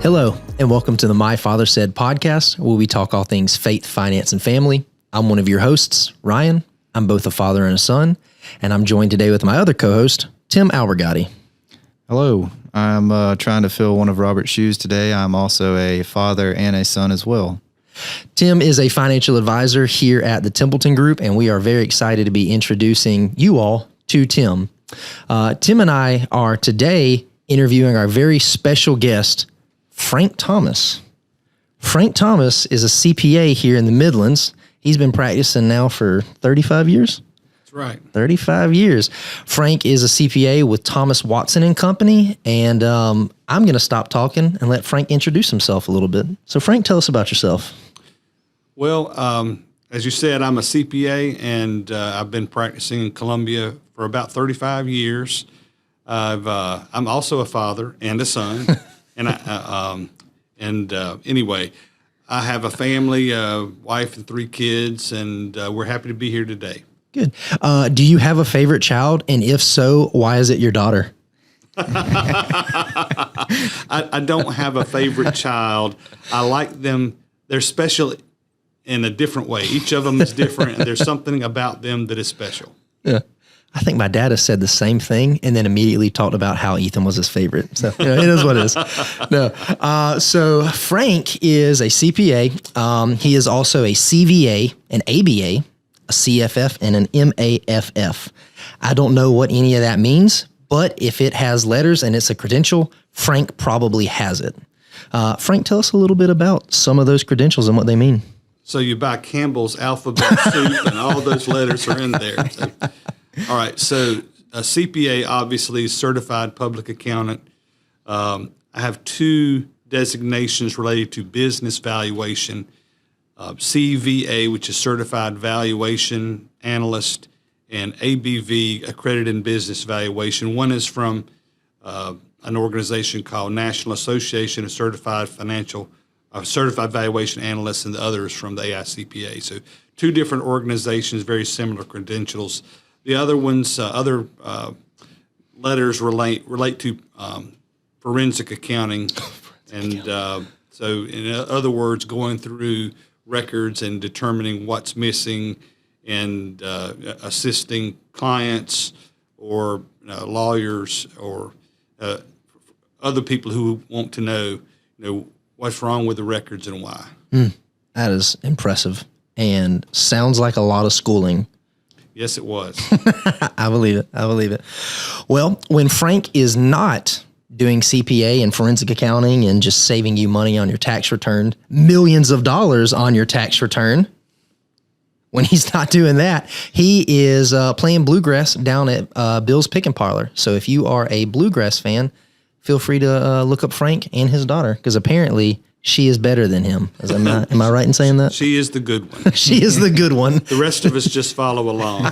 Hello, and welcome to the My Father Said podcast, where we talk all things faith, finance, and family. I'm one of your hosts, Ryan. I'm both a father and a son, and I'm joined today with my other co-host, Tim Albergotti. Hello, I'm trying to fill one of Robert's shoes today. I'm also a father and a son as well. Tim is a financial advisor here at the Templeton Group, and we are very excited to be introducing you all to Tim. Tim and I are today interviewing our very special guest, Frank Thomas. Frank Thomas is a CPA here in the Midlands. He's been practicing now for 35 years. That's right. 35 years. Frank is a CPA with Thomas Watson and Company, and I'm going to stop talking and let Frank introduce himself a little bit. So Frank, tell us about yourself. Well, as you said, I'm a CPA, and I've been practicing in Columbia for about 35 years. I'm also a father and a son, and anyway, I have a family, wife and 3 kids, and we're happy to be here today. Good. Do you have a favorite child? And if so, why is it your daughter? I don't have a favorite child. I like them. They're special in a different way. Each of them is different, and there's something about them that is special. Yeah. I think my dad has said the same thing and then immediately talked about how Ethan was his favorite. So it is what it is. No. So Frank is a CPA. He is also a CVA, an ABA, a CFF, and an MAFF. I don't know what any of that means, but if it has letters and it's a credential, Frank probably has it. Frank, tell us a little bit about some of those credentials and what they mean. So you buy Campbell's alphabet soup and all those letters are in there. So, all right. So a CPA obviously is certified public accountant. I have 2 designations related to business valuation. CVA, which is certified valuation analyst, and ABV, accredited business valuation. One is from an organization called National Association of Certified Valuation Analysts, and the other is from the AICPA. So 2 different organizations, very similar credentials. The other ones, letters relate to forensic accounting, so in other words, going through records and determining what's missing, and assisting clients or lawyers or other people who want to know, what's wrong with the records and why. That is impressive and sounds like a lot of schooling. Yes, it was. I believe it. Well, when Frank is not doing CPA and forensic accounting and just saving you money on your tax return, millions of dollars on your tax return, when he's not doing that, he is playing bluegrass down at Bill's Pick and Parlor. So if you are a bluegrass fan, feel free to look up Frank and his daughter, because apparently she is better than him. Am I right in saying that? She is the good one. She is the good one. The rest of us just follow along.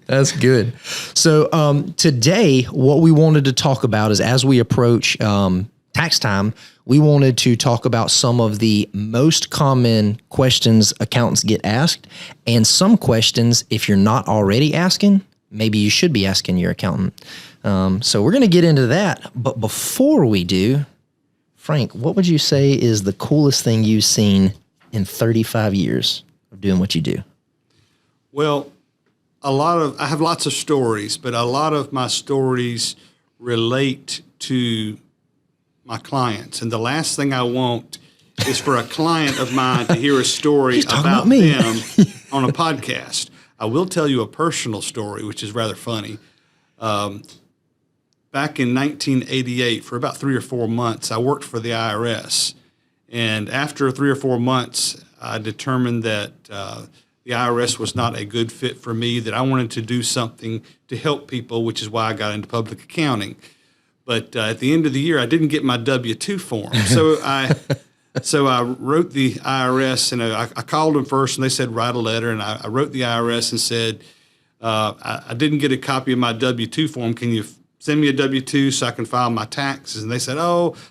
That's good. So today, what we wanted to talk about is, as we approach tax time, we wanted to talk about some of the most common questions accountants get asked, and some questions, if you're not already asking, maybe you should be asking your accountant. So we're going to get into that. But before we do, Frank, what would you say is the coolest thing you've seen in 35 years of doing what you do? Well, I have lots of stories, but a lot of my stories relate to my clients. And the last thing I want is for a client of mine to hear a story about them on a podcast. I will tell you a personal story, which is rather funny. Back in 1988, for about 3 or 4 months, I worked for the IRS. And after 3 or 4 months, I determined that the IRS was not a good fit for me, that I wanted to do something to help people, which is why I got into public accounting. But at the end of the year, I didn't get my W-2 form. So I wrote the IRS, and I called them first, and they said, write a letter. And I wrote the IRS and said, I didn't get a copy of my W-2 form. Can you send me a W-2 so I can file my taxes? And they said,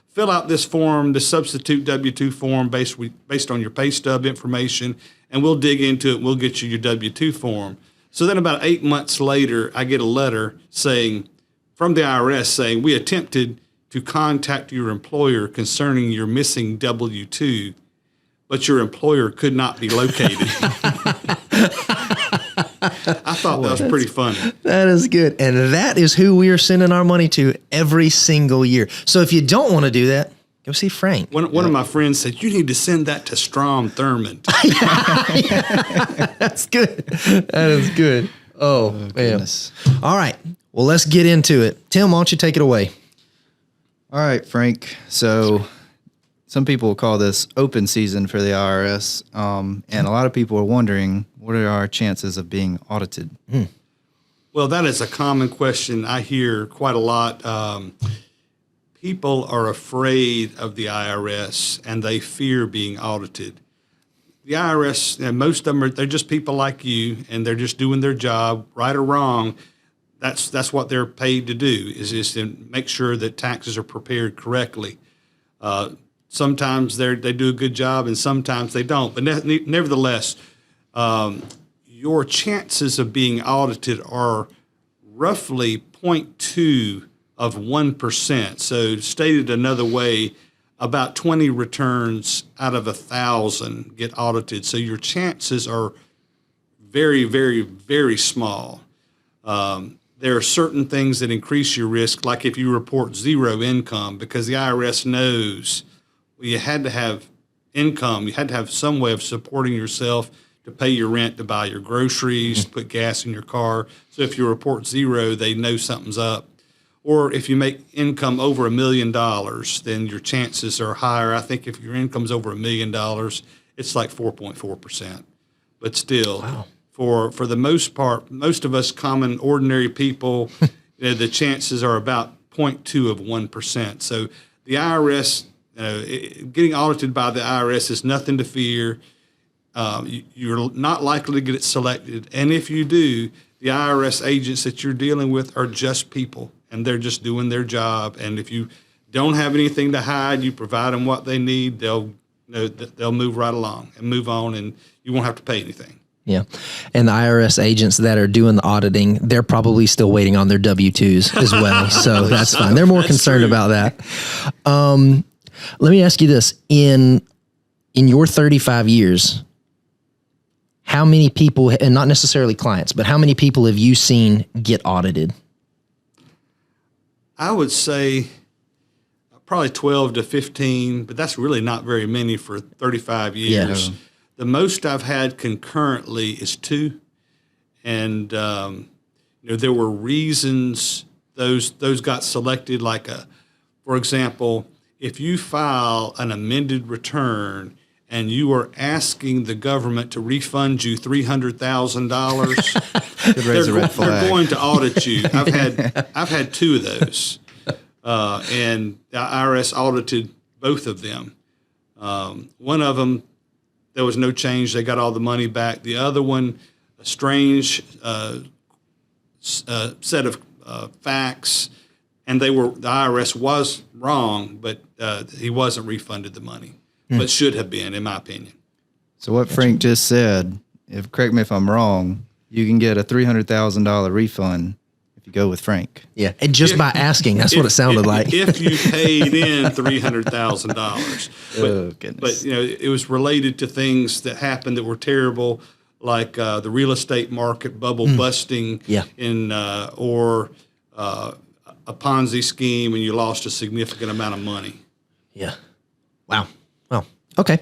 fill out this form, the substitute W-2 form based on your pay stub information, and we'll dig into it and we'll get you your W-2 form. So then about 8 months later, I get a letter from the IRS saying, we attempted to contact your employer concerning your missing W-2, but your employer could not be located. I thought that was pretty funny. That is good. And that is who we are sending our money to every single year. So if you don't want to do that, go see Frank. One of my friends said, you need to send that to Strom Thurmond. That's good. That is good. Oh, man. Goodness. All right. Well, let's get into it. Tim, why don't you take it away? All right, Frank. So some people call this open season for the IRS. And a lot of people are wondering, what are our chances of being audited? Well, that is a common question I hear quite a lot. People are afraid of the IRS and they fear being audited. The IRS, most of them they're just people like you, and they're just doing their job, right or wrong. That's what they're paid to do, is to make sure that taxes are prepared correctly. Sometimes they do a good job, and sometimes they don't. But nevertheless, your chances of being audited are roughly 0.2 of 1%. So stated another way, about 20 returns out of 1,000 get audited. So your chances are very, very, very small. There are certain things that increase your risk, like if you report zero income, because the IRS knows you had to have income. You had to have some way of supporting yourself to pay your rent, to buy your groceries, to put gas in your car. So if you report zero, they know something's up. Or if you make income over $1 million, then your chances are higher. I think if your income's over $1 million, it's like 4.4%. But still, wow. For the most part, most of us common, ordinary people, the chances are about 0.2 of 1%. So the IRS, getting audited by the IRS is nothing to fear. You're not likely to get it selected. And if you do, the IRS agents that you're dealing with are just people, and they're just doing their job. And if you don't have anything to hide, you provide them what they need, they'll move right along and move on, and you won't have to pay anything. Yeah. And the IRS agents that are doing the auditing, they're probably still waiting on their W-2s as well. So that's fine. They're more concerned about that. Let me ask you this. In your 35 years, how many people, and not necessarily clients, but how many people have you seen get audited? I would say probably 12 to 15, but that's really not very many for 35 years. Yeah. The most I've had concurrently is 2. And, there were reasons those got selected, for example, if you file an amended return and you are asking the government to refund you $300,000, they're going to audit you. I've had 2 of those, and the IRS audited both of them. One of them, there was no change; they got all the money back. The other one, a strange set of facts, and the IRS was wrong, but he wasn't refunded the money. But should have been, in my opinion. So what Frank just said, correct me if I'm wrong, you can get a $300,000 refund if you go with Frank. Yeah, and just by asking, that's what it sounded like. If you paid in $300,000. Oh, goodness. But, it was related to things that happened that were terrible, like the real estate market bubble busting, or a Ponzi scheme, and you lost a significant amount of money. Yeah. Wow. Well, okay.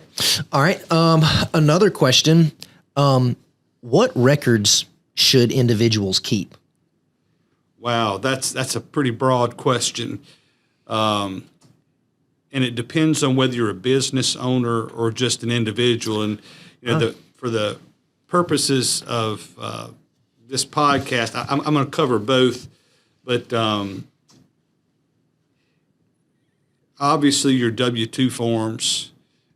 All right. Another question. What records should individuals keep? Wow, that's a pretty broad question. And it depends on whether you're a business owner or just an individual. And for the purposes of this podcast, I'm going to cover both. But obviously, your W-2 forms,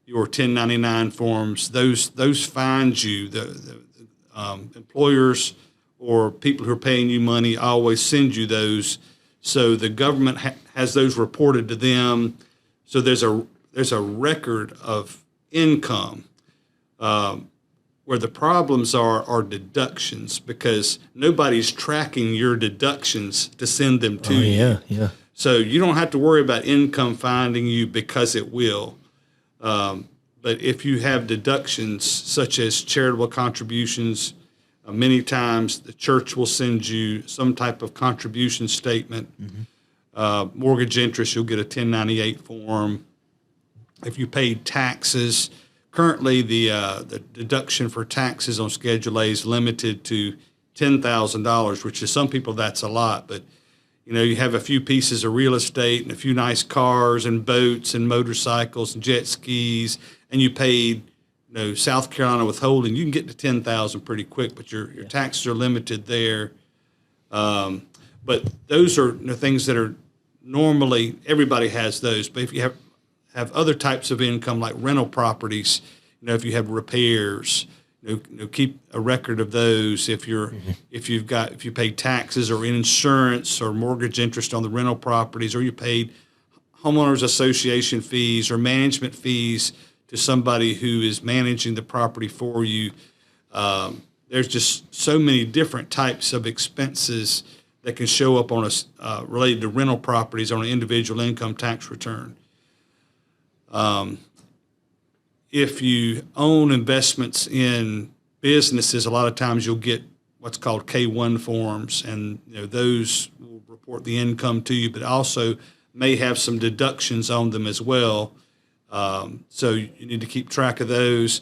your 1099 forms, those find you. The employers or people who are paying you money always send you those. So the government has those reported to them. So there's a record of income. Where the problems are deductions, because nobody's tracking your deductions to send them to you. Yeah. So you don't have to worry about income finding you because it will. But if you have deductions such as charitable contributions, many times the church will send you some type of contribution statement. Mortgage interest, you'll get a 1098 form. If you paid taxes, currently the deduction for taxes on Schedule A is limited to $10,000, which is some people that's a lot, but you have a few pieces of real estate and a few nice cars and boats and motorcycles and jet skis, and you paid, South Carolina withholding, you can get to 10,000 pretty quick, but your taxes are limited there. But those are things that are normally everybody has those. But if you have other types of income like rental properties, if you have repairs, keep a record of those. If you pay taxes or insurance or mortgage interest on the rental properties, or you paid homeowners association fees or management fees to somebody who is managing the property for you. There's just so many different types of expenses that can show up on related to rental properties on an individual income tax return. If you own investments in businesses, a lot of times you'll get what's called K-1 forms, and those will report the income to you, but also may have some deductions on them as well. So you need to keep track of those.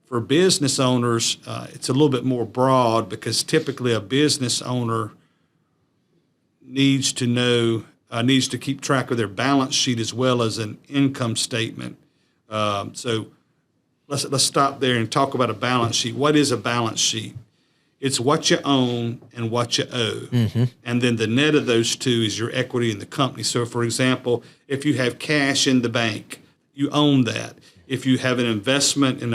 For business owners, it's a little bit more broad because typically a business owner needs to keep track of their balance sheet as well as an income statement. So let's stop there and talk about a balance sheet. What is a balance sheet? It's what you own and what you owe. And then the net of those two is your equity in the company. So, for example, if you have cash in the bank, you own that. If you have an investment in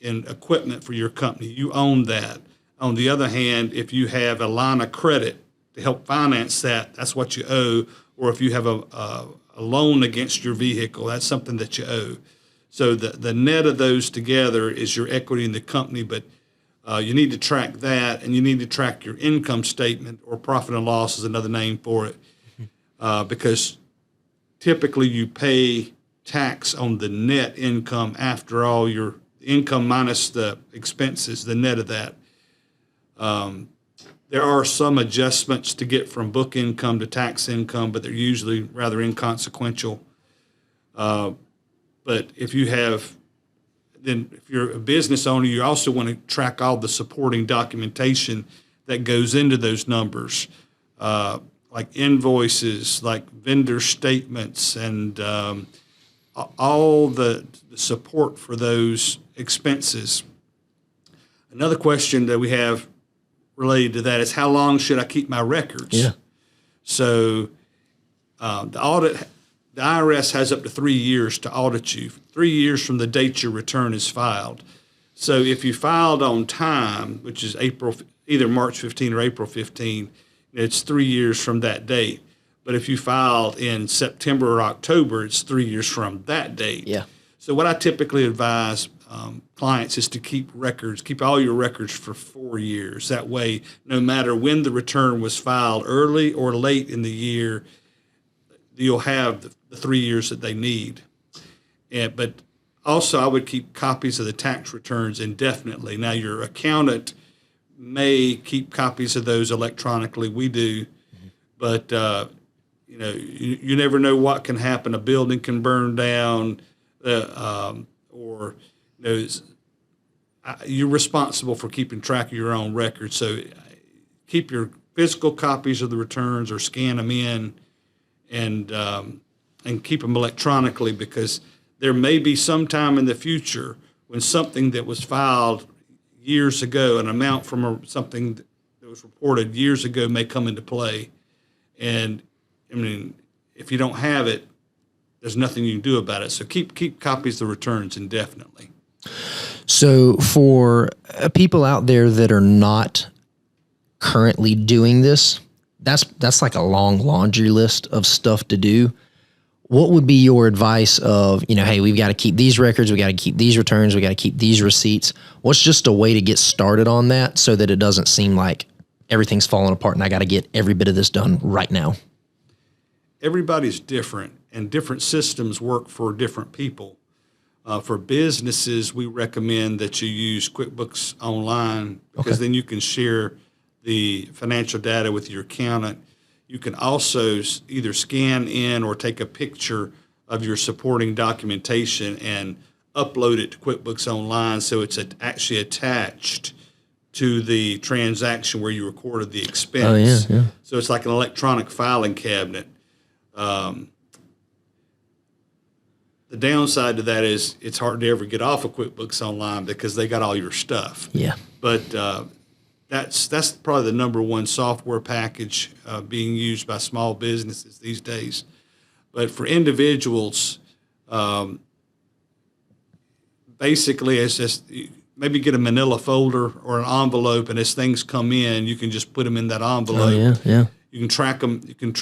in equipment for your company, you own that. On the other hand, if you have a line of credit to help finance that, that's what you owe. Or if you have a loan against your vehicle, that's something that you owe. So the net of those together is your equity in the company, but you need to track that, and you need to track your income statement, or profit and loss is another name for it, because typically you pay tax on the net income after all your income minus the expenses, the net of that. There are some adjustments to get from book income to tax income, but they're usually rather inconsequential. But if you're a business owner, you also want to track all the supporting documentation that goes into those numbers, like invoices, like vendor statements, and all the support for those expenses. Another question that we have related to that is, how long should I keep my records? Yeah. So the IRS has up to 3 years to audit you, 3 years from the date your return is filed. So if you filed on time, which is either March 15 or April 15, it's 3 years from that date. But if you filed in September or October, it's 3 years from that date. Yeah. So what I typically advise clients is to keep all your records for 4 years. That way, no matter when the return was filed, early or late in the year, you'll have the 3 years that they need. But also, I would keep copies of the tax returns indefinitely. Now, your accountant may keep copies of those electronically. We do, but you never know what can happen. A building can burn down, or you're responsible for keeping track of your own records. So keep your physical copies of the returns or scan them in, and keep them electronically, because there may be some time in the future when something that was filed years ago, an amount from something that was reported years ago, may come into play. And I mean, if you don't have it, there's nothing you can do about it. So keep copies of the returns indefinitely. So for people out there that are not currently doing this, that's like a long laundry list of stuff to do. What would be your advice of, hey, we've got to keep these records, we got to keep these returns, we got to keep these receipts? What's just a way to get started on that so that it doesn't seem like everything's falling apart and I got to get every bit of this done right now? everybody's different, and different systems work for different people. For businesses, we recommend that you use QuickBooks Online because then you can share the financial data with your accountant. You can also either scan in or take a picture of your supporting documentation and upload it to QuickBooks Online so it's actually attached to the transaction where you recorded the expense. Oh, yeah. So it's like an electronic filing cabinet. The downside to that is it's hard to ever get off of QuickBooks Online because they got all your stuff. Yeah. But that's probably the number one software package being used by small businesses these days. But for individuals, basically it's just maybe get a manila folder or an envelope, and as things come in, you can just put them in that envelope. Oh, yeah. You can track them.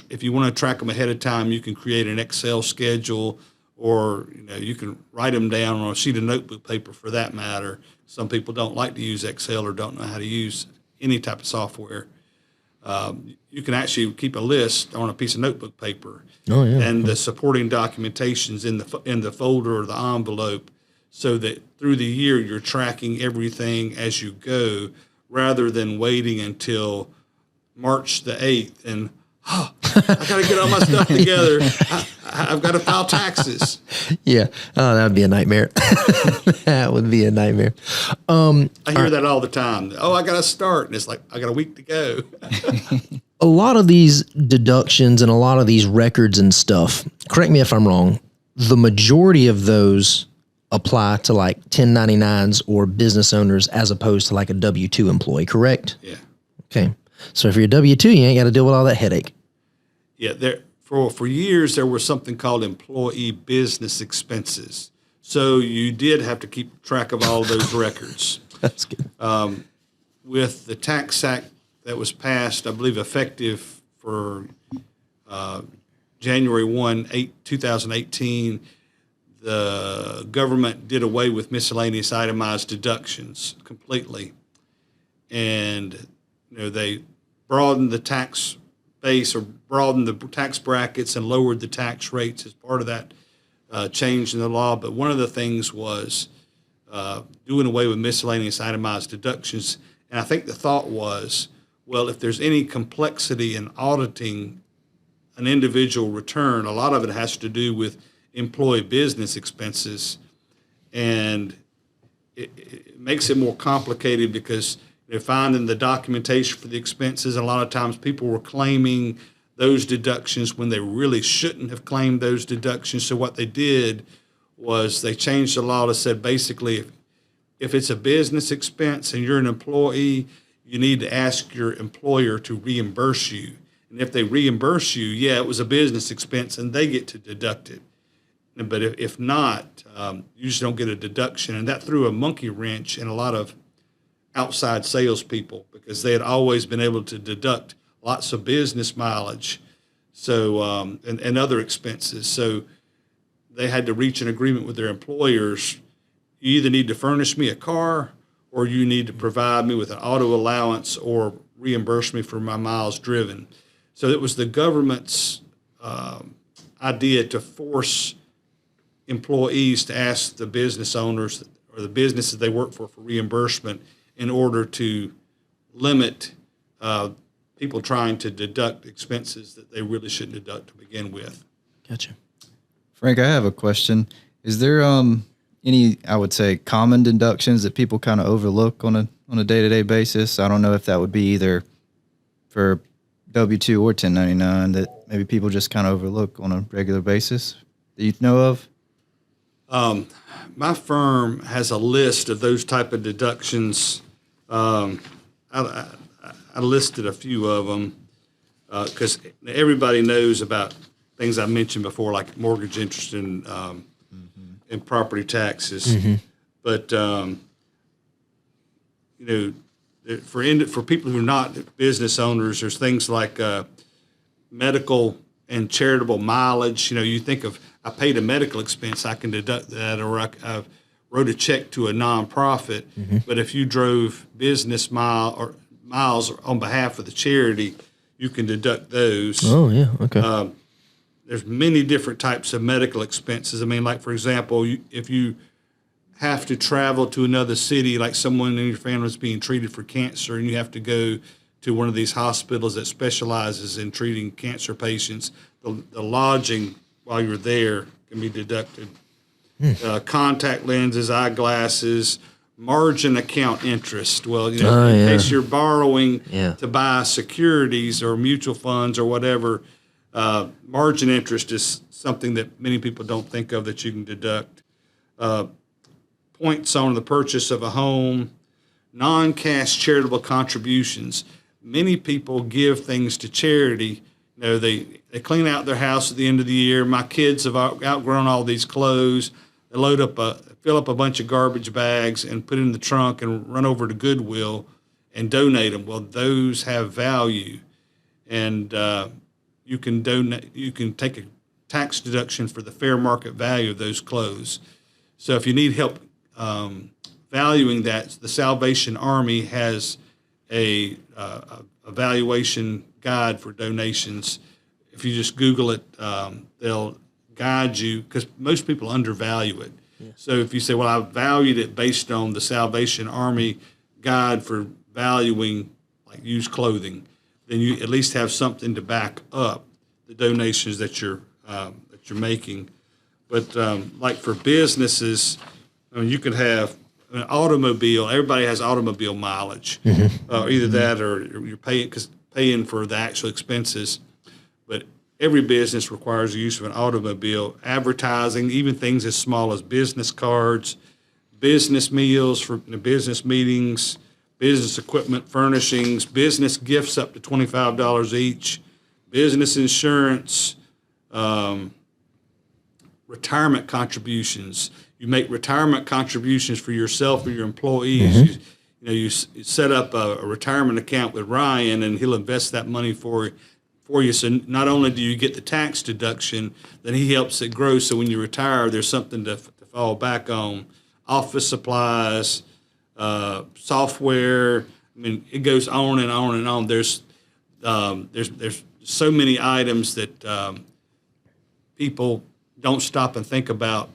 If you want to track them ahead of time, you can create an Excel schedule, or you can write them down on a sheet of notebook paper for that matter. Some people don't like to use Excel or don't know how to use any type of software. You can actually keep a list on a piece of notebook paper, and the supporting documentations in the folder or the envelope, so that through the year you're tracking everything as you go, rather than waiting until March the 8th and I got to get all my stuff together. I've got to file taxes. Yeah. Oh, that would be a nightmare. That would be a nightmare. I hear that all the time. Oh, I got to start. And it's like, I got a week to go. A lot of these deductions and a lot of these records and stuff, correct me if I'm wrong, the majority of those apply to like 1099s or business owners as opposed to like a W-2 employee, correct? Yeah. Okay. So if you're a W-2, you ain't got to deal with all that headache. Yeah, for years there was something called employee business expenses. So you did have to keep track of all those records. That's good. With the Tax Act that was passed, I believe effective for January 1, 2018, the government did away with miscellaneous itemized deductions completely. And they broadened the tax base or broadened the tax brackets and lowered the tax rates as part of that change in the law. But one of the things was doing away with miscellaneous itemized deductions. And I think the thought was, well, if there's any complexity in auditing an individual return, a lot of it has to do with employee business expenses. And it makes it more complicated because they're finding the documentation for the expenses. And a lot of times people were claiming those deductions when they really shouldn't have claimed those deductions. So what they did was they changed the law to said basically if it's a business expense and you're an employee, you need to ask your employer to reimburse you. And if they reimburse you, it was a business expense and they get to deduct it. But if not, you just don't get a deduction. And that threw a monkey wrench in a lot of outside salespeople because they had always been able to deduct lots of business mileage, so and other expenses. So they had to reach an agreement with their employers. You either need to furnish me a car, or you need to provide me with an auto allowance, or reimburse me for my miles driven. So it was the government's idea to force employees to ask the business owners or the businesses they work for reimbursement, in order to limit people trying to deduct expenses that they really shouldn't deduct to begin with. Gotcha. Frank, I have a question. Is there any, I would say, common deductions that people kind of overlook on a day-to-day basis? I don't know if that would be either for W-2 or 1099 that maybe people just kind of overlook on a regular basis that you know of? My firm has a list of those type of deductions. I listed a few of them because everybody knows about things I mentioned before, like mortgage interest and property taxes. Mm-hmm. But for people who are not business owners, there's things like medical and charitable mileage. You think of, I paid a medical expense, I can deduct that, or I wrote a check to a nonprofit. Mm-hmm. But if you drove business miles on behalf of the charity, you can deduct those. Oh, yeah, okay. there's many different types of medical expenses. I mean, like for example, if you have to travel to another city, like someone in your family is being treated for cancer, and you have to go to one of these hospitals that specializes in treating cancer patients, the lodging while you're there can be deducted. Contact lenses, eyeglasses, margin account interest. Well, in case you're borrowing to buy securities or mutual funds or whatever, margin interest is something that many people don't think of that you can deduct. Points on the purchase of a home, non-cash charitable contributions. Many people give things to charity. They clean out their house at the end of the year. My kids have outgrown all these clothes. They fill up a bunch of garbage bags and put it in the trunk and run over to Goodwill and donate them. Well, those have value, and you can donate. You can take a tax deduction for the fair market value of those clothes. So if you need help valuing that, the Salvation Army has a valuation guide for donations. If you just Google it, they'll guide you, because most people undervalue it. Yeah. So if you say, well, I valued it based on the Salvation Army guide for valuing like used clothing, then you at least have something to back up the donations that you're making. But like for businesses, I mean, you could have an automobile. Everybody has automobile mileage, either that or you're paying for the actual expenses. But every business requires the use of an automobile. Advertising, even things as small as business cards, business meals for business meetings, business equipment furnishings, business gifts up to $25 each, business insurance, retirement contributions. You make retirement contributions for yourself or your employees. You set up a retirement account with Ryan, and he'll invest that money for you. So not only do you get the tax deduction, then he helps it grow. So when you retire, there's something to fall back on. Office supplies, software. I mean, it goes on and on and on. There's so many items that people don't stop and think about.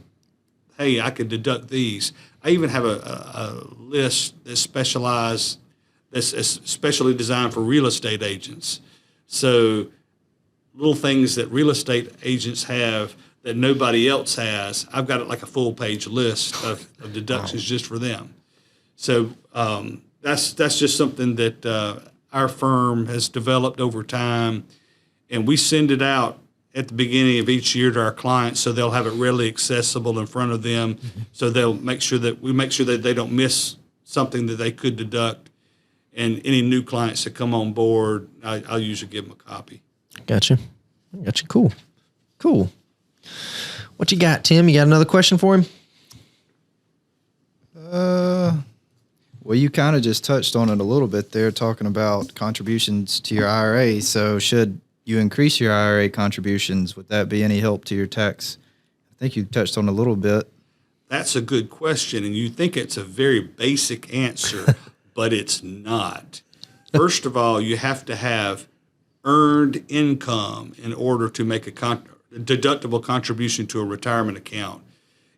Hey, I could deduct these. I even have a list that's specially designed for real estate agents. So little things that real estate agents have that nobody else has, I've got like a full-page list of deductions just for them. So that's just something that our firm has developed over time, and we send it out at the beginning of each year to our clients, so they'll have it readily accessible in front of them. So they'll make sure that they don't miss something that they could deduct. And any new clients that come on board, I'll usually give them a copy. Gotcha. Cool. What you got, Tim? You got another question for him? Well, you kind of just touched on it a little bit there, talking about contributions to your IRA. So should you increase your IRA contributions, would that be any help to your tax? I think you touched on it a little bit. That's a good question, and you think it's a very basic answer, but it's not. First of all, you have to have earned income in order to make a deductible contribution to a retirement account.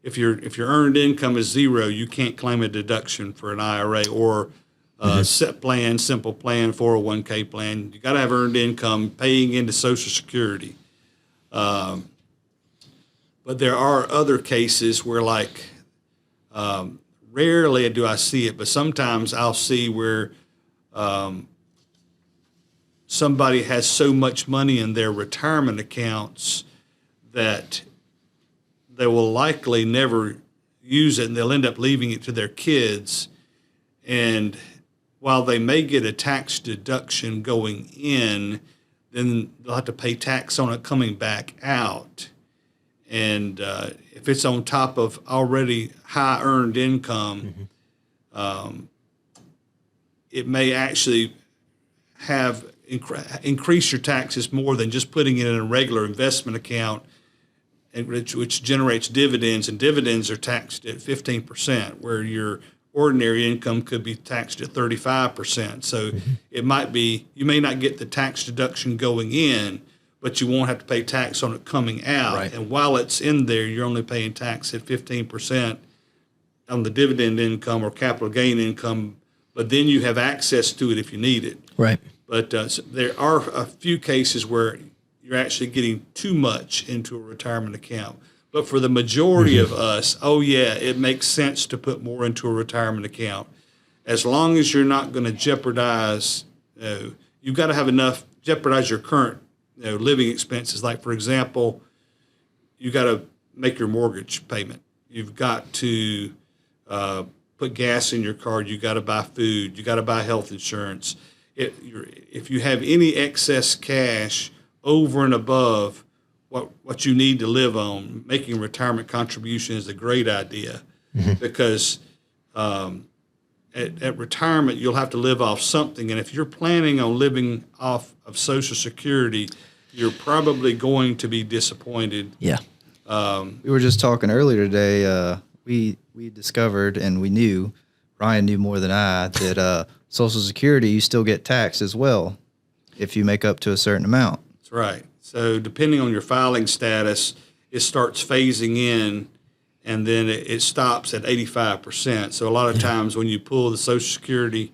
If your earned income is zero, you can't claim a deduction for an IRA or set plan, simple plan, 401k plan. You got to have earned income paying into Social Security. But there are other cases where, like, rarely do I see it, but sometimes I'll see where somebody has so much money in their retirement accounts that they will likely never use it, and they'll end up leaving it to their kids. And while they may get a tax deduction going in, then they'll have to pay tax on it coming back out. And if it's on top of already high earned income, it may actually have increase your taxes more than just putting it in a regular investment account, which generates dividends, and dividends are taxed at 15%, where your ordinary income could be taxed at 35%. So it might be, you may not get the tax deduction going in, but you won't have to pay tax on it coming out. Right. And while it's in there, you're only paying tax at 15% on the dividend income or capital gain income, but then you have access to it if you need it. Right. But so there are a few cases where you're actually getting too much into a retirement account. But for the majority of us, it makes sense to put more into a retirement account. As long as you're not going to jeopardize, you've got to have enough, jeopardize your current living expenses. Like, for example, you got to make your mortgage payment. You've got to put gas in your car. You got to buy food. You got to buy health insurance. If you have any excess cash over and above what you need to live on, making a retirement contribution is a great idea, because at retirement you'll have to live off something, and if you're planning on living off of Social Security, you're probably going to be disappointed. Yeah. We were just talking earlier today. We discovered, and we knew, Ryan knew more than I, that Social Security, you still get taxed as well if you make up to a certain amount. That's right. So depending on your filing status, it starts phasing in, and then it stops at 85%. So a lot of times when you pull the Social Security,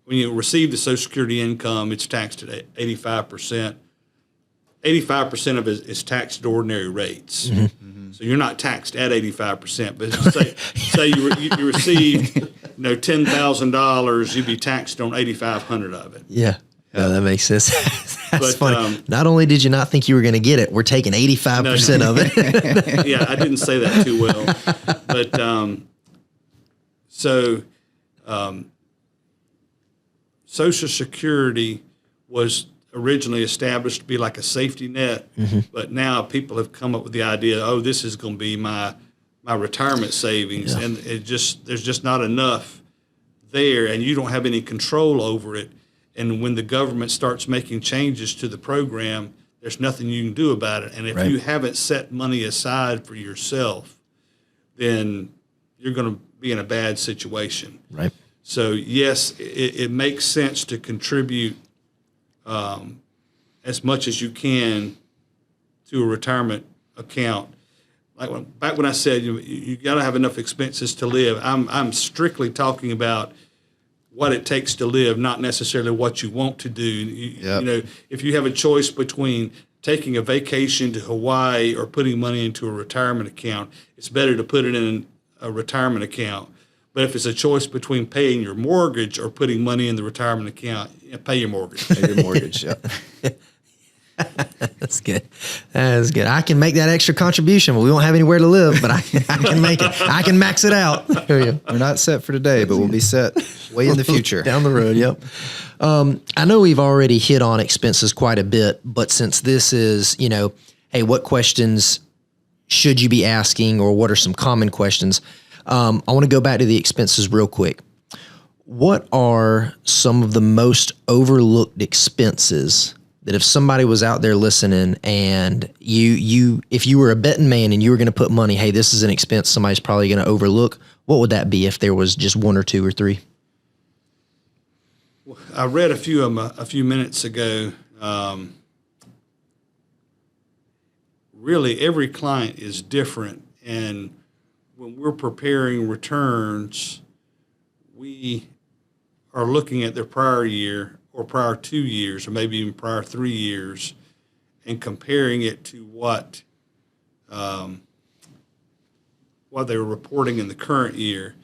when you receive the Social Security income, it's taxed at 85%. 85% of it is taxed at ordinary rates. So you're not taxed at 85%. But say you received $10,000, you'd be taxed on $8,500 of it. Yeah. No, that makes sense. That's But, funny. Not only did you not think you were going to get it, we're taking 85% of it. Yeah, I didn't say that too well. But Social Security was originally established to be like a safety net, but now people have come up with the idea, this is going to be my retirement savings, and there's just not enough there, and you don't have any control over it. And when the government starts making changes to the program, there's nothing you can do about it. And if you haven't set money aside for yourself, then you're going to be in a bad situation. Right. So yes, it makes sense to contribute as much as you can to a retirement account. Like back when I said you got to have enough expenses to live, I'm strictly talking about what it takes to live, not necessarily what you want to do. If you have a choice between taking a vacation to Hawaii or putting money into a retirement account, it's better to put it in a retirement account. But if it's a choice between paying your mortgage or putting money in the retirement account, pay your mortgage. Pay your mortgage, yeah. That's good. That's good. I can make that extra contribution, but we won't have anywhere to live, but I can make it. I can max it out. We're not set for today, but we'll be set way in the future. Down the road, yep. I know we've already hit on expenses quite a bit, but since this is, hey, what questions should you be asking, or what are some common questions? I want to go back to the expenses real quick. What are some of the most overlooked expenses that if somebody was out there listening and if you were a betting man and you were going to put money, hey, this is an expense somebody's probably going to overlook, what would that be if there was just one or two or three? I read a few of them a few minutes ago. Really, every client is different, and when we're preparing returns, we are looking at their prior year or prior 2 years or maybe even prior 3 years and comparing it to what they were reporting in the current year.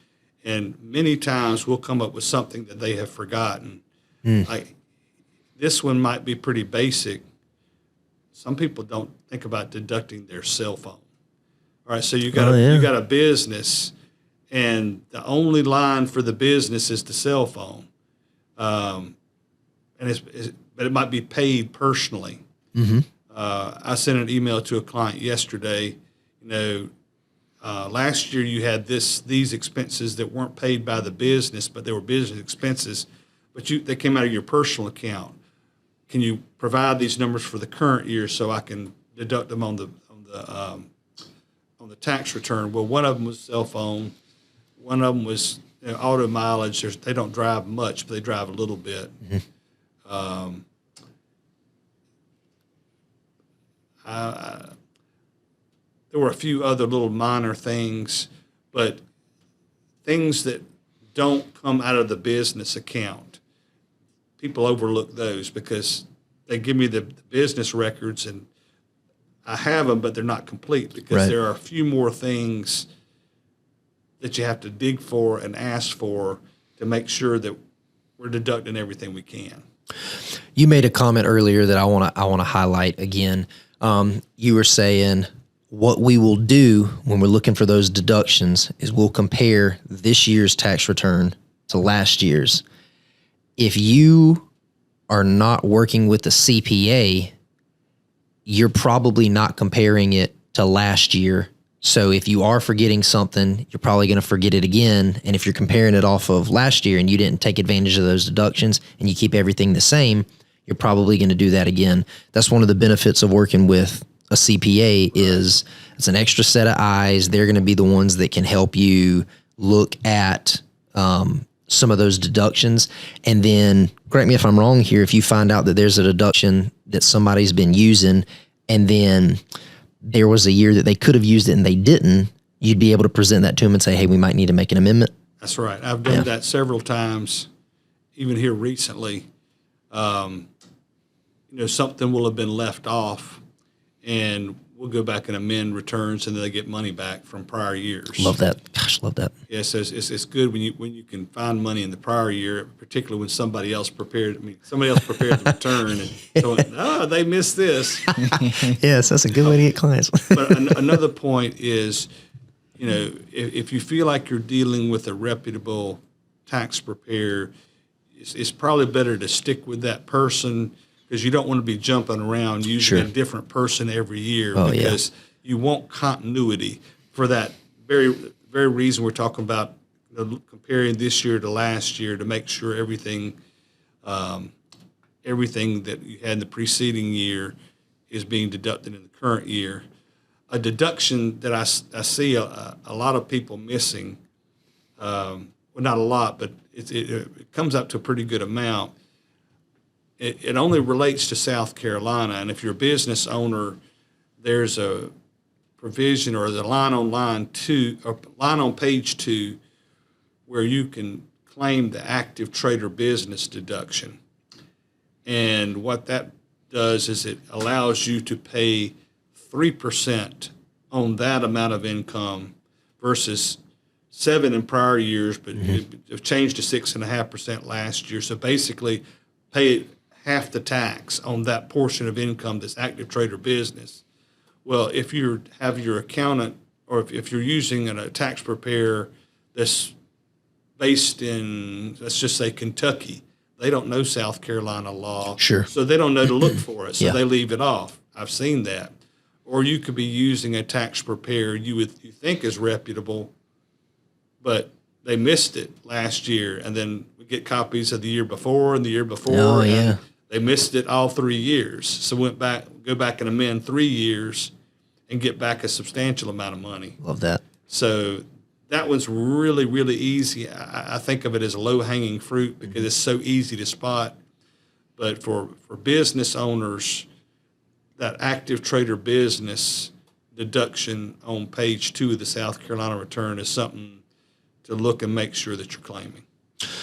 And many times we'll come up with something that they have forgotten. Like this one might be pretty basic. Some people don't think about deducting their cell phone. All right, so you got a business, and the only line for the business is the cell phone, but it might be paid personally. I sent an email to a client yesterday. Last year you had these expenses that weren't paid by the business, but they were business expenses, but they came out of your personal account. Can you provide these numbers for the current year so I can deduct them on the tax return? Well, one of them was cell phone. One of them was auto mileage. They don't drive much, but they drive a little bit. there were a few other little minor things, but things that don't come out of the business account, people overlook those because they give me the business records and I have them, but they're not complete because there are a few more things that you have to dig for and ask for to make sure that we're deducting everything we can. You made a comment earlier that I want to highlight again. You were saying what we will do when we're looking for those deductions is we'll compare this year's tax return to last year's. If you are not working with the CPA, you're probably not comparing it to last year. So if you are forgetting something, you're probably going to forget it again. And if you're comparing it off of last year and you didn't take advantage of those deductions and you keep everything the same, you're probably going to do that again. That's one of the benefits of working with a CPA is it's an extra set of eyes. They're going to be the ones that can help you look at some of those deductions. And then, correct me if I'm wrong here, if you find out that there's a deduction that somebody's been using and then there was a year that they could have used it and they didn't, you'd be able to present that to them and say, hey, we might need to make an amendment. That's right. I've done that several times, even here recently. Something will have been left off and we'll go back and amend returns and then they get money back from prior years. Love that. Gosh, love that. Yeah, so it's good when you can find money in the prior year, particularly when somebody else prepared the return and so they missed this. Yes, that's a good way to get clients. But another point is, if you feel like you're dealing with a reputable tax preparer, it's probably better to stick with that person because you don't want to be jumping around using a different person every year because you want continuity for that very, very reason we're talking about comparing this year to last year to make sure everything that you had in the preceding year is being deducted in the current year. A deduction that I see a lot of people missing, well, not a lot, but it comes up to a pretty good amount. It only relates to South Carolina, and if you're a business owner, there's a provision or the line on page 2 where you can claim the active trader business deduction. And what that does is it allows you to pay 3% on that amount of income versus 7% in prior years, but it changed to 6.5% last year. So basically, pay half the tax on that portion of income that's active trader business. Well, if you have your accountant or if you're using a tax preparer that's based in, let's just say, Kentucky, they don't know South Carolina law. Sure. So they don't know to look for it, so they leave it off. I've seen that. Or you could be using a tax preparer you think is reputable, but they missed it last year, and then we get copies of the year before and the year before. Oh, yeah. They missed it all 3 years. So go back and amend 3 years and get back a substantial amount of money. Love that. So that one's really, really easy. I think of it as low-hanging fruit because it's so easy to spot. But for business owners, that active trader business deduction on page 2 of the South Carolina return is something to look and make sure that you're claiming.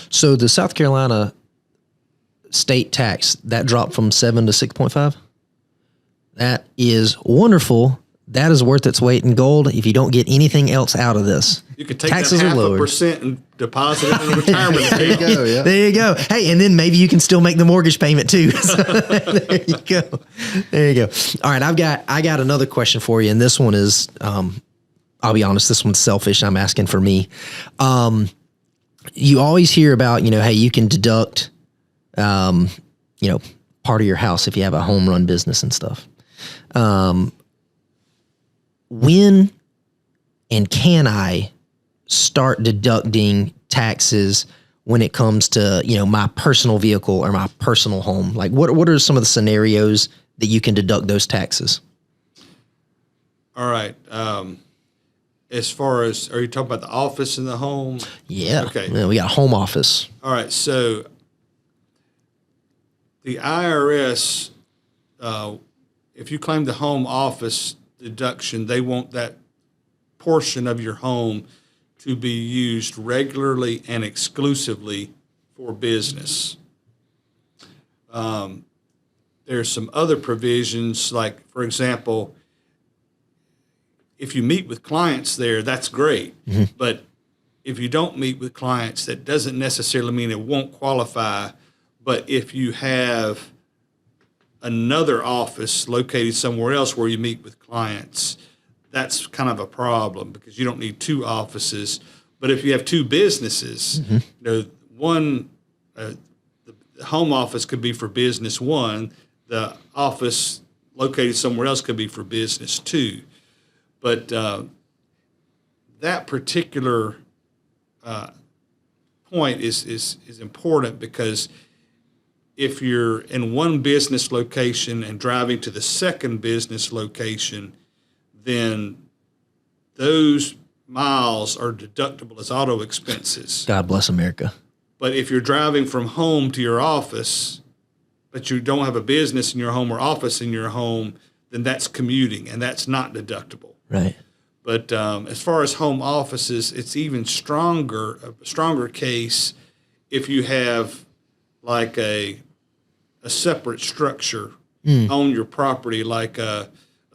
So the South Carolina state tax, that dropped from 7 to 6.5? That is wonderful. That is worth its weight in gold if you don't get anything else out of this. You could take Taxes that are lowered. 0.5% and deposit it in the retirement account. There you go. Yeah. There you go. Hey, and then maybe you can still make the mortgage payment too. So, there you go. There you go. All right, I got another question for you, and this one is, I'll be honest, this one's selfish. I'm asking for me. You always hear about, hey, you can deduct, part of your house if you have a home run business and stuff. When and can I start deducting taxes when it comes to, my personal vehicle or my personal home? Like what are some of the scenarios that you can deduct those taxes? All right. As far as, are you talking about the office and the home? Yeah. Okay. Yeah, we got a home office. All right. So the IRS, if you claim the home office deduction, they want that portion of your home to be used regularly and exclusively for business. There's some other provisions, like, for example, if you meet with clients there, that's great. But if you don't meet with clients, that doesn't necessarily mean it won't qualify. But if you have another office located somewhere else where you meet with clients, that's kind of a problem because you don't need two offices. But if you have two businesses, one, the home office could be for business one, the office located somewhere else could be for business two. But that particular point is important because if you're in one business location and driving to the second business location, then those miles are deductible as auto expenses. God bless America. But if you're driving from home to your office, but you don't have a business in your home or office in your home, then that's commuting, and that's not deductible. Right. But as far as home offices, it's even a stronger case if you have like a separate structure on your property, like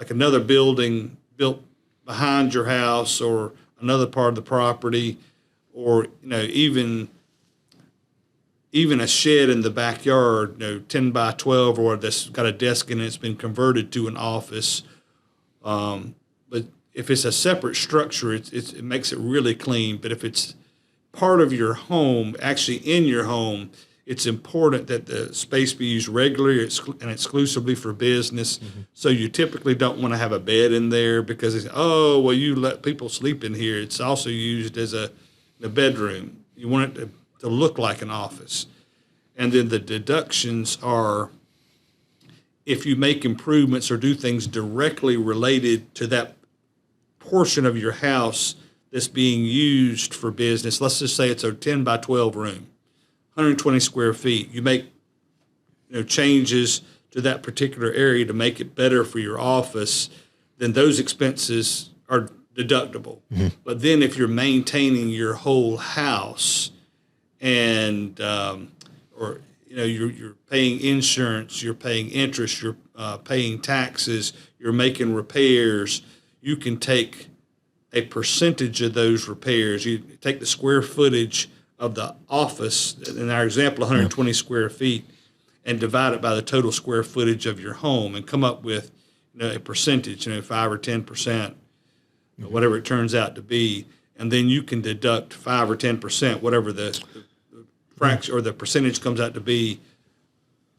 another building built behind your house or another part of the property, or even a shed in the backyard, 10 by 12, or that's got a desk in it, it's been converted to an office. But if it's a separate structure, it makes it really clean. But if it's part of your home, actually in your home, it's important that the space be used regularly and exclusively for business. So you typically don't want to have a bed in there because you let people sleep in here. It's also used as a bedroom. You want it to look like an office. And then the deductions are if you make improvements or do things directly related to that portion of your house that's being used for business. Let's just say it's a 10 by 12 room, 120 square feet. You make changes to that particular area to make it better for your office, then those expenses are deductible. But then if you're maintaining your whole house and you're paying insurance, you're paying interest, you're paying taxes, you're making repairs, you can take a percentage of those repairs. You take the square footage of the office, in our example, 120 square feet, and divide it by the total square footage of your home and come up with a percentage, 5 or 10%, whatever it turns out to be. And then you can deduct 5 or 10%, whatever the fraction or the percentage comes out to be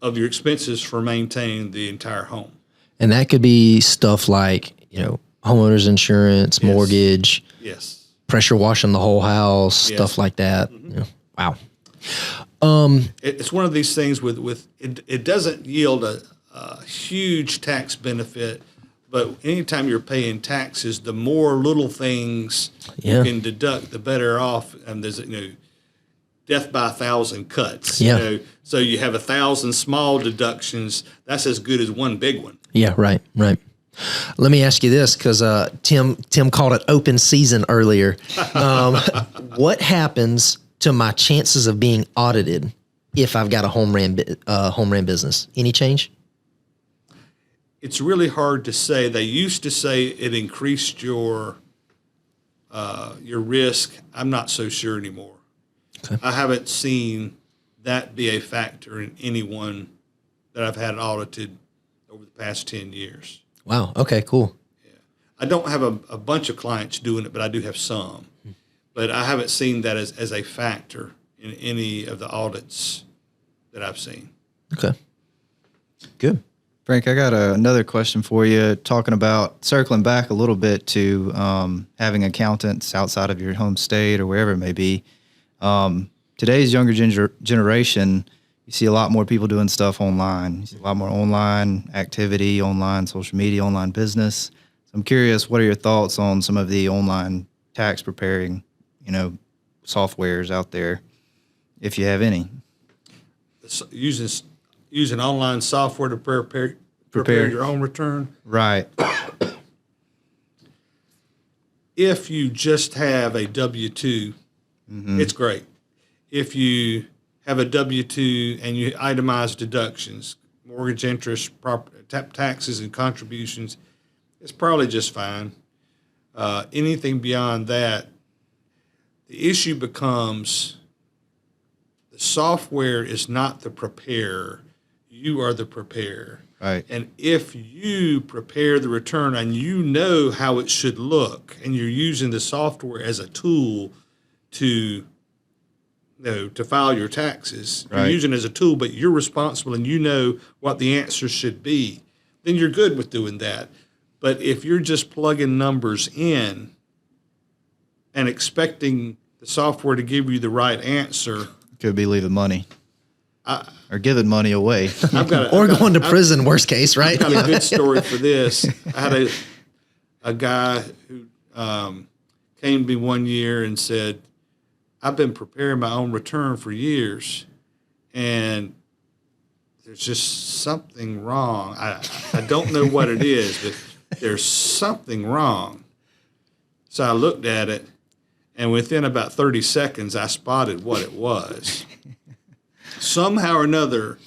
of your expenses for maintaining the entire home. And that could be stuff like, homeowner's insurance, mortgage, pressure washing the whole house, stuff like that. Wow. It's one of these things with it doesn't yield a huge tax benefit, but anytime you're paying taxes, the more little things you can deduct, the better off. And there's death by 1,000 cuts. So you have 1,000 small deductions. That's as good as one big one. Yeah, right. Let me ask you this, because Tim called it open season earlier. What happens to my chances of being audited if I've got a home ran business? Any change? It's really hard to say. They used to say it increased your risk. I'm not so sure anymore. Okay. I haven't seen that be a factor in anyone that I've had audited over the past 10 years. Wow. Okay, cool. Yeah. I don't have a bunch of clients doing it, but I do have some. But I haven't seen that as a factor in any of the audits that I've seen. Okay. Good. Frank, I got another question for you, talking about circling back a little bit to having accountants outside of your home state or wherever it may be. Today's younger generation, you see a lot more people doing stuff online. You see a lot more online activity, online social media, online business. So I'm curious, what are your thoughts on some of the online tax preparing, softwares out there, if you have any? Using online software to prepare your own return. Right. if you just have a W-2, it's great. If you have a W-2 and you itemize deductions, mortgage interest, taxes, and contributions, it's probably just fine. Anything beyond that, the issue becomes the software is not the preparer. You are the preparer. Right. And if you prepare the return and you know how it should look, and you're using the software as a tool to file your taxes, Right. you're using it as a tool, but you're responsible and you know what the answer should be, then you're good with doing that. But if you're just plugging numbers in and expecting the software to give you the right answer, Could be leaving money or giving money away. Going to prison, worst case, right? I've got a good story for this. I had a guy who came to me one year and said, I've been preparing my own return for years, and there's just something wrong. I don't know what it is, but there's something wrong. So I looked at it, and within about 30 seconds, I spotted what it was. Somehow or another,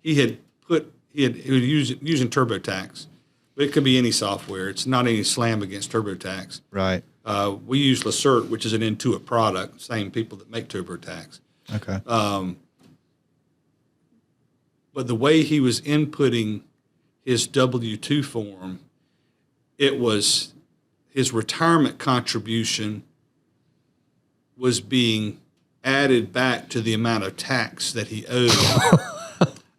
he was using TurboTax, but it could be any software. It's not any slam against TurboTax. Right. We use Lacert, which is an Intuit product, same people that make TurboTax. Okay. But the way he was inputting his W-2 form, it was his retirement contribution was being added back to the amount of tax that he owed.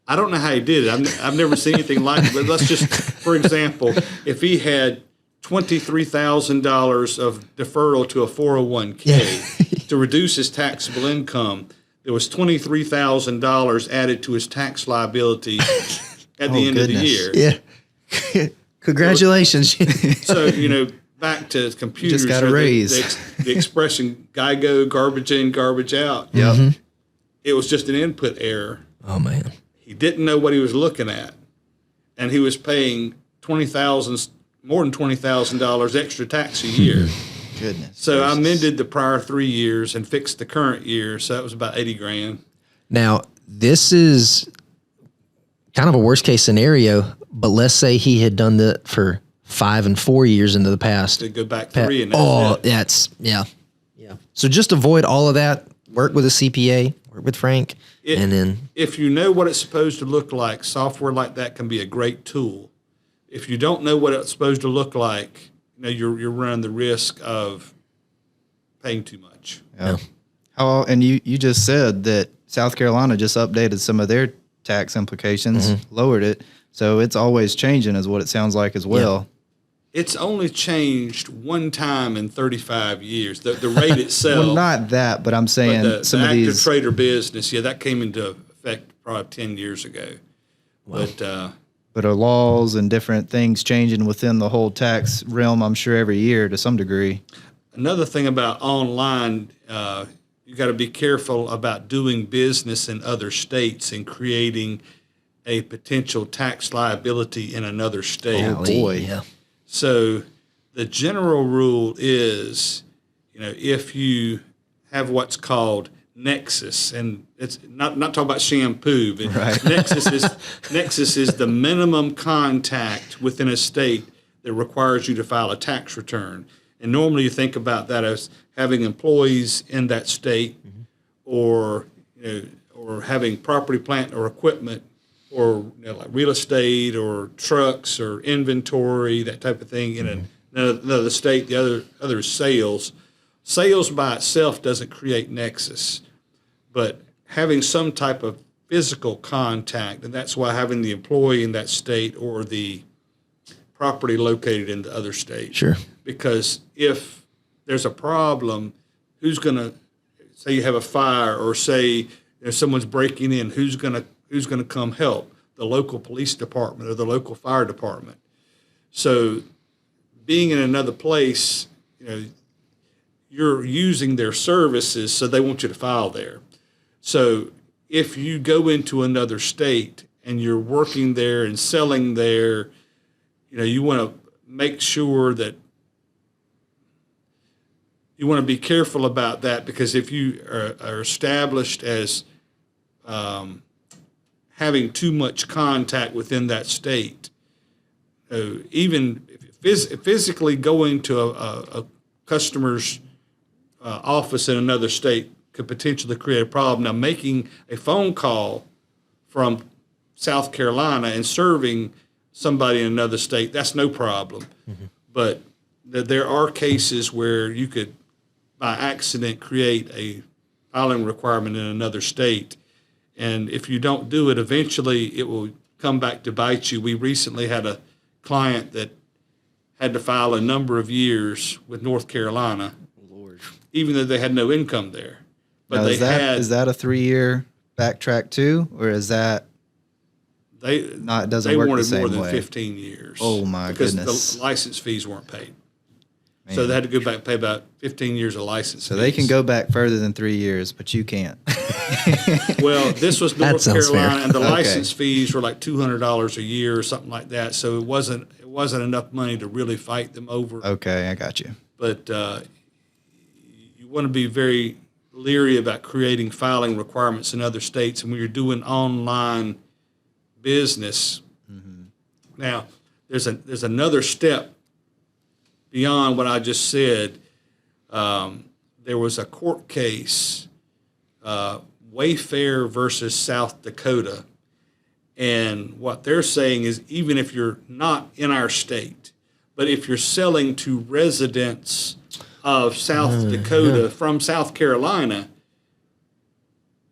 I don't know how he did it. I've never seen anything like it. But let's just, for example, if he had $23,000 of deferral to a 401k to reduce his taxable income, there was $23,000 added to his tax liability at the end of the year. Yeah. Congratulations. So, back to computers. Just got a raise. The expression "guy go, garbage in, garbage out." Yep. Mm-hmm. It was just an input error. Oh man. He didn't know what he was looking at, and he was paying more than $20,000 extra tax a year. Goodness. So I amended the prior 3 years and fixed the current year. So that was about $80,000. Now, this is kind of a worst case scenario, but let's say he had done that for 5 and 4 years into the past. To go back 3 and that's it. Yeah. So just avoid all of that. Work with a CPA, work with Frank, and then if you know what it's supposed to look like, software like that can be a great tool. If you don't know what it's supposed to look like, you're running the risk of paying too much. Yeah. And you just said that South Carolina just updated some of their tax implications, lowered it. So it's always changing is what it sounds like as well. It's only changed one time in 35 years. The rate itself. Well, not that, but I'm saying the some of active these trader business, that came into effect probably 10 years ago. Wow. But are laws and different things changing within the whole tax realm, I'm sure, every year to some degree. Another thing about online, you got to be careful about doing business in other states and creating a potential tax liability in another state. Oh, boy. Yeah. So the general rule is, if you have what's called nexus, and it's not talking about shampoo, but right. Nexus is the minimum contact within a state that requires you to file a tax return. And normally you think about that as having employees in that state, or having property, plant, or equipment, or like real estate or trucks or inventory, that type of thing in another state. The other is sales. Sales by itself doesn't create nexus, but having some type of physical contact, and that's why having the employee in that state or the property located in the other state. Sure. Because if there's a problem, who's going to, say you have a fire, or say someone's breaking in, who's going to come help? The local police department or the local fire department. So being in another place, you're using their services, so they want you to file there. So if you go into another state and you're working there and selling there, you want to make sure that you want to be careful about that, because if you are established as having too much contact within that state, even physically going to a customer's office in another state could potentially create a problem. Now, making a phone call from South Carolina and serving somebody in another state, that's no problem. Mm-hmm. But there are cases where you could, by accident, create a filing requirement in another state. And if you don't do it, eventually it will come back to bite you. We recently had a client that had to file a number of years with North Carolina, Lord, even though they had no income there. But now, is that a 3-year backtrack too, or is that it doesn't work the same way? They wanted more than 15 years. Oh my goodness! Because the license fees weren't paid. Man. So they had to go back and pay about 15 years of license So fees. they can go back further than 3 years, but you can't. Well, this was North Carolina, fair. and the license fees were like $200 a year or something like that. So it wasn't enough money to really fight them over. Okay, I got you. But you want to be very leery about creating filing requirements in other states. And when you're doing online business, mm-hmm. Now there's another step beyond what I just said. There was a court case, Wayfair versus South Dakota. And what they're saying is, even if you're not in our state, but if you're selling to residents of South Dakota from South Carolina,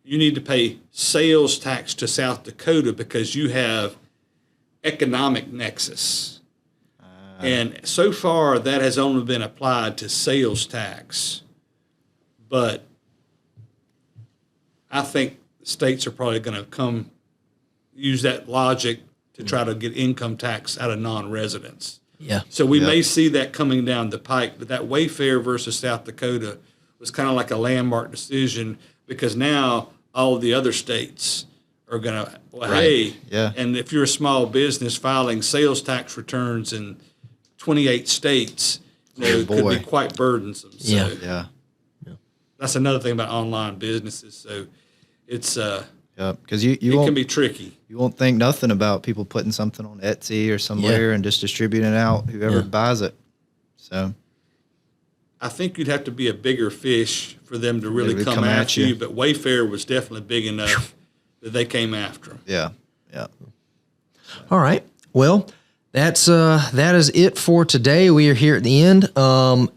you need to pay sales tax to South Dakota because you have economic nexus. And so far, that has only been applied to sales tax. But I think states are probably going to use that logic to try to get income tax out of non-residents. Yeah. So we may see that coming down the pike. But that Wayfair versus South Dakota was kind of like a landmark decision, because now all the other states are going to, hey, and if you're a small business filing sales tax returns in 28 states, it could be quite burdensome. So yeah. That's another thing about online businesses. So it's because it can be tricky. You won't think nothing about people putting something on Etsy or somewhere and just distributing it out, whoever buys it. So I think you'd have to be a bigger fish for them to really come after you. But Wayfair was definitely big enough that they came after them. Yeah. All right. Well, that is it for today. We are here at the end.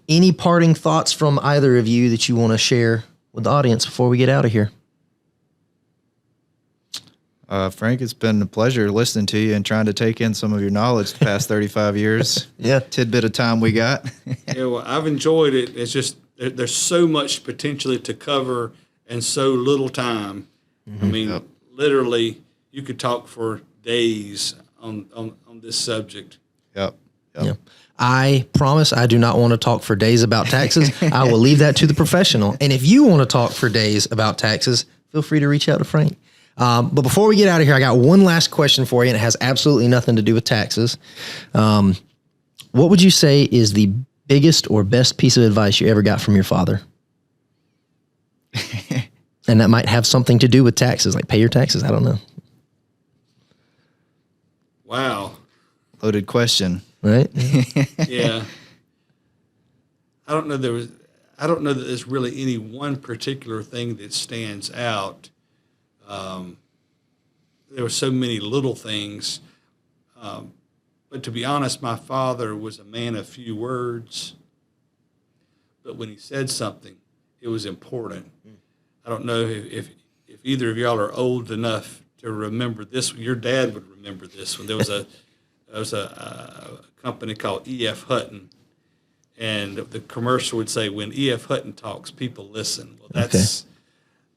Any parting thoughts from either of you that you want to share with the audience before we get out of here? Frank, it's been a pleasure listening to you and trying to take in some of your knowledge the past 35 years. Tidbit of time we got. Well, I've enjoyed it. It's just there's so much potentially to cover and so little time. Mm-hmm. I mean, literally, you could talk for days on this subject. Yep. I promise I do not want to talk for days about taxes. I will leave that to the professional. And if you want to talk for days about taxes, feel free to reach out to Frank. But before we get out of here, I got one last question for you, and it has absolutely nothing to do with taxes. What would you say is the biggest or best piece of advice you ever got from your father? And that might have something to do with taxes, like pay your taxes. I don't know. Wow. Loaded question. Right? Yeah. I don't know that there's really any one particular thing that stands out. There were so many little things. But to be honest, my father was a man of few words. But when he said something, it was important. I don't know if either of y'all are old enough to remember this. Your dad would remember this one. There was a company called E.F. Hutton, and the commercial would say, "When E.F. Hutton talks, people listen." Well,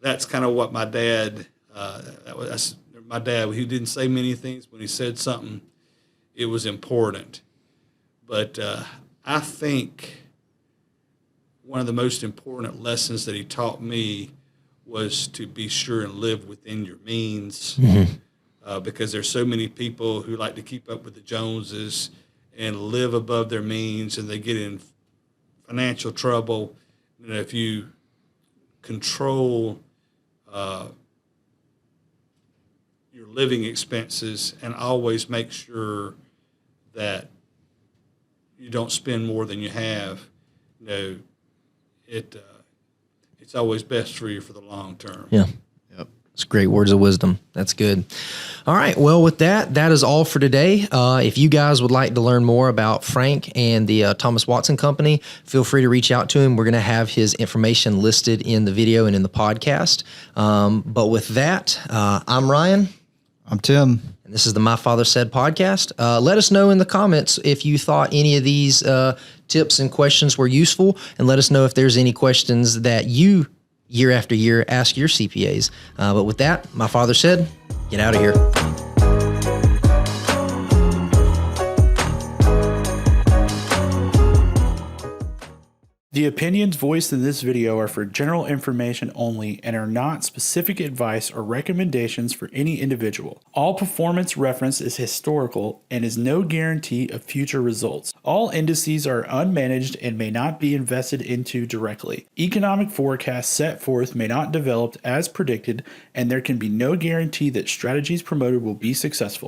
that's kind of what my dad. That's my dad. He didn't say many things. When he said something, it was important. But I think one of the most important lessons that he taught me was to be sure and live within your means, because there's so many people who like to keep up with the Joneses and live above their means, and they get in financial trouble. if you control your living expenses and always make sure that you don't spend more than you have, it's always best for you for the long term. Yeah. It's great words of wisdom. That's good. All right. Well, with that is all for today. If you guys would like to learn more about Frank and the Thomas Watson Company, feel free to reach out to him. We're going to have his information listed in the video and in the podcast. But with that, I'm Ryan. I'm Tim. And this is the My Father Said podcast. Let us know in the comments if you thought any of these tips and questions were useful, and let us know if there's any questions that you year after year ask your CPAs. But with that, My Father Said, get out of here. The opinions voiced in this video are for general information only and are not specific advice or recommendations for any individual. All performance reference is historical and is no guarantee of future results. All indices are unmanaged and may not be invested into directly. Economic forecasts set forth may not develop as predicted, and there can be no guarantee that strategies promoted will be successful.